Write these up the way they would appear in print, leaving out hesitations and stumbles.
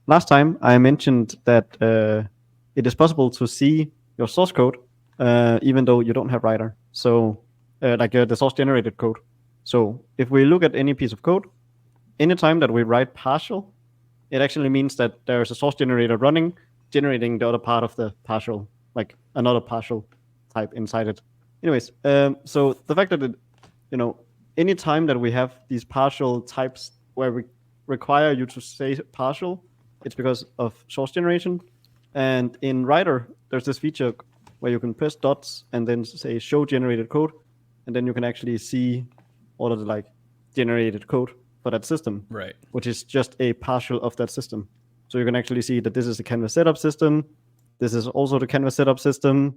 last time I mentioned that it is possible to see your source code even though you don't have writer. So, the source generated code. So, if we look at any piece of code, anytime that we write partial, it actually means that there's a source generator running, generating the other part of the partial, like another partial type inside it. Anyways, so the fact that you know, any time that we have these partial types where we require you to say partial, it's because of source generation. And in Writer, there's this feature where you can press dots and then say show generated code, and then you can actually see all of the generated code for that system, Right. which is just a partial of that system. So you can actually see that this is the Canvas setup system. This is also the Canvas setup system,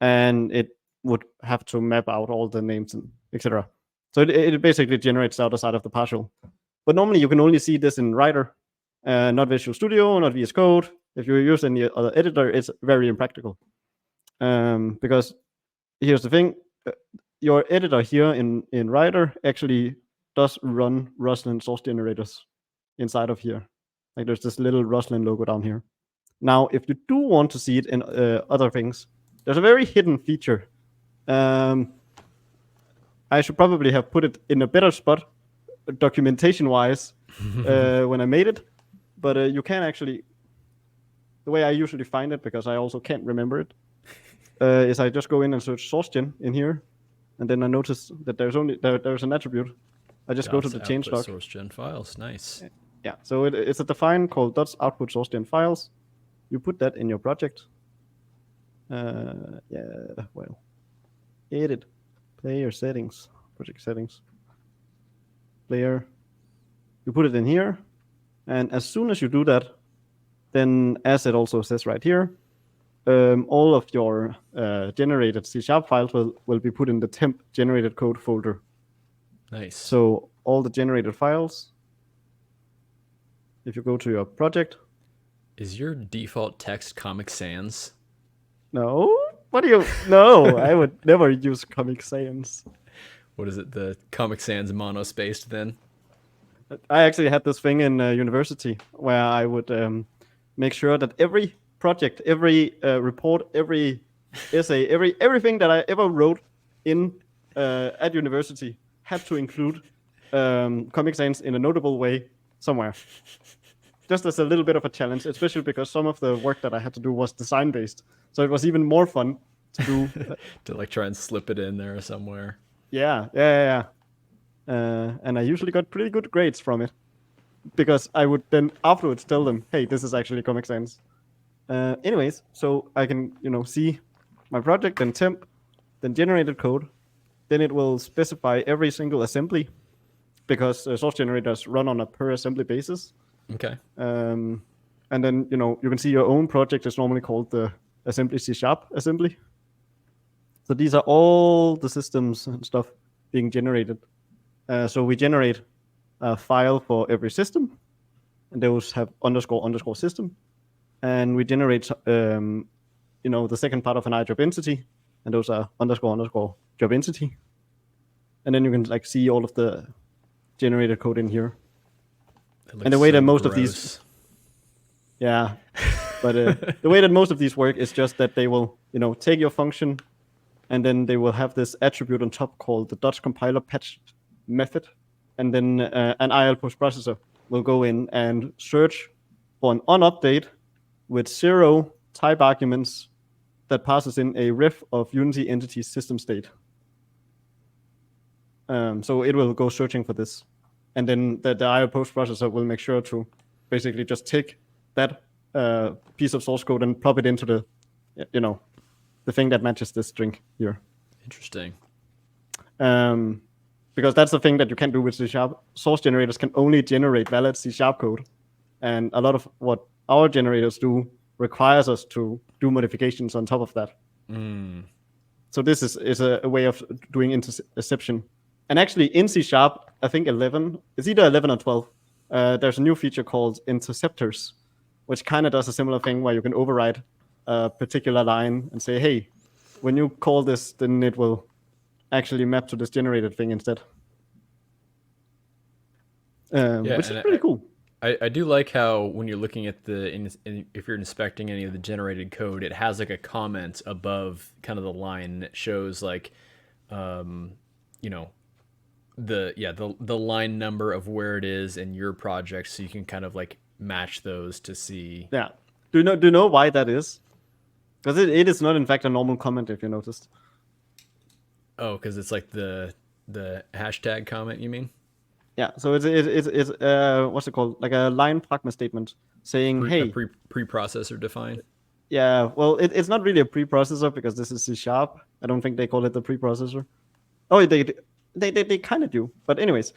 and it would have to map out all the names and etc. So it basically generates the other side of the partial. But normally you can only see this in Writer, not Visual Studio, not VS Code. If you use any other editor, it's very impractical. Because here's the thing: your editor here in Writer actually does run Roslyn source generators inside of here. Like there's this little Roslyn logo down here. Now, if you do want to see it in other things, there's a very hidden feature. I should probably have put it in a better spot, documentation-wise, when I made it. But you can actually, the way I usually find it, because I also can't remember it, is I just go in and search sourcegen in here, and then I notice that there's an attribute. I just go to Dots the output changelog. source gen files. Nice. Yeah, so it's a define called dots output sourcegen files. You put that in your project. Well, edit, player settings, project settings, player. You put it in here, and as soon as you do that, then as it also says right here, all of your generated C# files will be put in the temp generated code folder. Nice. So all the generated files, if you go to your project. Is your default text Comic Sans? No? What do you? No, I would never use Comic Sans. What is it? The Comic Sans monospaced then? I actually had this thing in university where I would make sure that every project, every report, every essay, everything that I ever wrote in at university had to include Comic Sans in a notable way somewhere. Just as a little bit of a challenge, especially because some of the work that I had to do was design based, so it was even more fun to do. To try and slip it in there somewhere. Yeah. And I usually got pretty good grades from it because I would then afterwards tell them, "Hey, this is actually Comic Sans." Anyways, so I can see my project, then temp, then generated code, then it will specify every single assembly because source generators run on a per assembly basis. Okay. And then you can see your own project is normally called the assembly C# assembly. So these are all the systems and stuff being generated. So we generate a file for every system, and those have __ system, and we generate the second part of an iJob entity, and those are __ job entity, and then you can see all of the generated code in here. And the way that most of these, yeah, but the way that most of these work is just that they will take your function, and then they will have this attribute on top called the Dutch compiler patch method, and then an IL post processor will go in and search for an on update with 0 type arguments that passes in a ref of Unity entity system state. So it will go searching for this, and then the IO post processor will make sure to basically just take that piece of source code and plop it into the the thing that matches this string here. Interesting. Because that's the thing that you can't do with C#. Source generators can only generate valid C# code, and a lot of what our generators do requires us to do modifications on top of that. So this is a way of doing interception. And actually in C#, I think 11, it's either 11 or 12, there's a new feature called interceptors, which kind of does a similar thing where you can override a particular line and say, hey, when you call this, then it will actually map to this generated thing instead. Which is pretty cool. I do like how when you're looking at if you're inspecting any of the generated code, it has like a comment above kind of the line that shows like, um, you know, the line number of where it is in your project, so you can kind of like match those to see. Yeah. Do you know why that is? Because it is not in fact a normal comment, if you noticed. Oh, because it's like the hashtag comment, you mean? Yeah. So it's what's it called? Like a line pragma statement saying, A hey, preprocessor define. yeah, well, it's not really a preprocessor because this is C sharp. I don't think they call it the preprocessor. Oh, they kind of do. But anyways,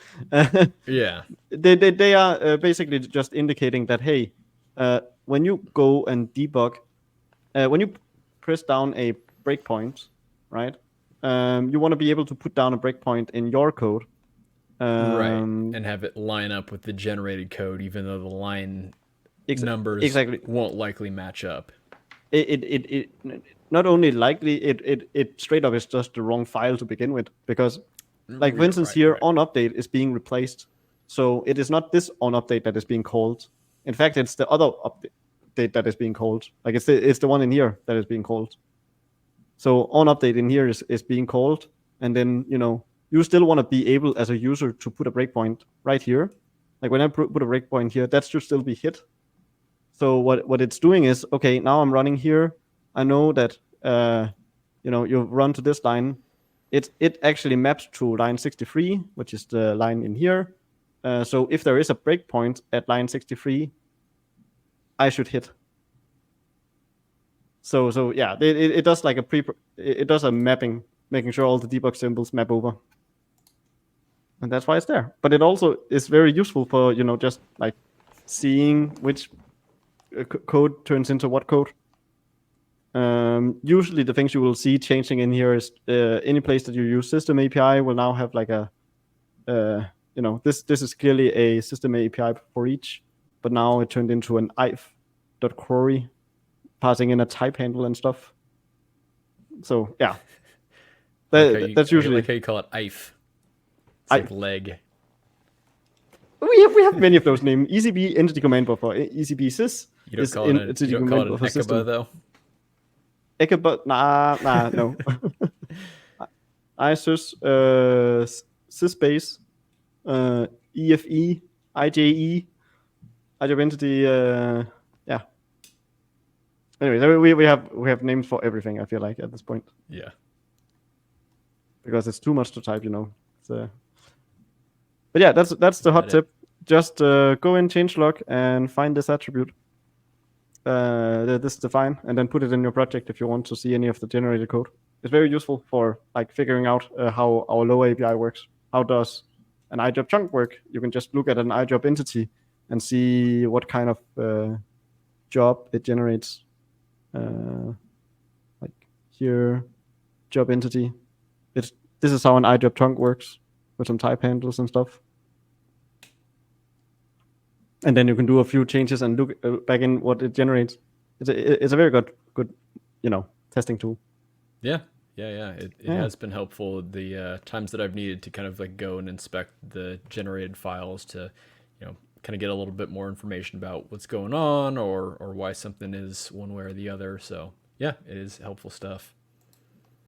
Yeah. they are basically just indicating that, hey, when you go and debug, when you press down a breakpoint, right? You want to be able to put down a breakpoint in your code. Right. Um, And have it line up with the generated code, even though the line ex- numbers exactly. won't likely match up. It not only likely it straight up is just the wrong file to begin with, because like for Yeah, instance right, here right. on update is being replaced, so it is not this on update that is being called. In fact, it's the other update that is being called. Like it's the one in here that is being called. So on update in here is being called, and then you still want to be able as a user to put a breakpoint right here. Like when I put a breakpoint here, that should still be hit. So what it's doing is, okay, now I'm running here. I know that you run to this line. It actually maps to line 63, which is the line in here. So if there is a breakpoint at line 63, I should hit. So yeah, it does like it does a mapping, making sure all the debug symbols map over, and that's why it's there. But it also is very useful for just like seeing which code turns into what code. Usually the things you will see changing in here is any place that you use system API will now have like a this is clearly a system API for each, but now it turned into an if.query, passing in a type handle and stuff. So yeah, that's I usually like how you call it IF. It's I like leg. we have many of those names. ECB entity command buffer, ECB sys You don't is call it you entity don't call command it an buffer EKBA system. though. Ekabot, no. ISys, sysbase, EFE, IJE, IJOb entity. Yeah. Anyway, we have names for everything. I feel like at this point, Yeah. because it's too much to type. So, but yeah, that's the hot Got it. tip. Just go in changelog and find this attribute, this define, and then put it in your project if you want to see any of the generated code. It's very useful for like figuring out how our Lua API works. How does an iJob chunk work? You can just look at an iJob entity and see what kind of job it generates. Like here, job entity. This is how an iJob chunk works with some type handles and stuff. And then you can do a few changes and look back in what it generates. It's a very good testing tool. Yeah. Yeah. It Yeah. has been helpful the times that I've needed to kind of like go and inspect the generated files to, kind of get a little bit more information about what's going on or why something is one way or the other. So yeah, it is helpful stuff.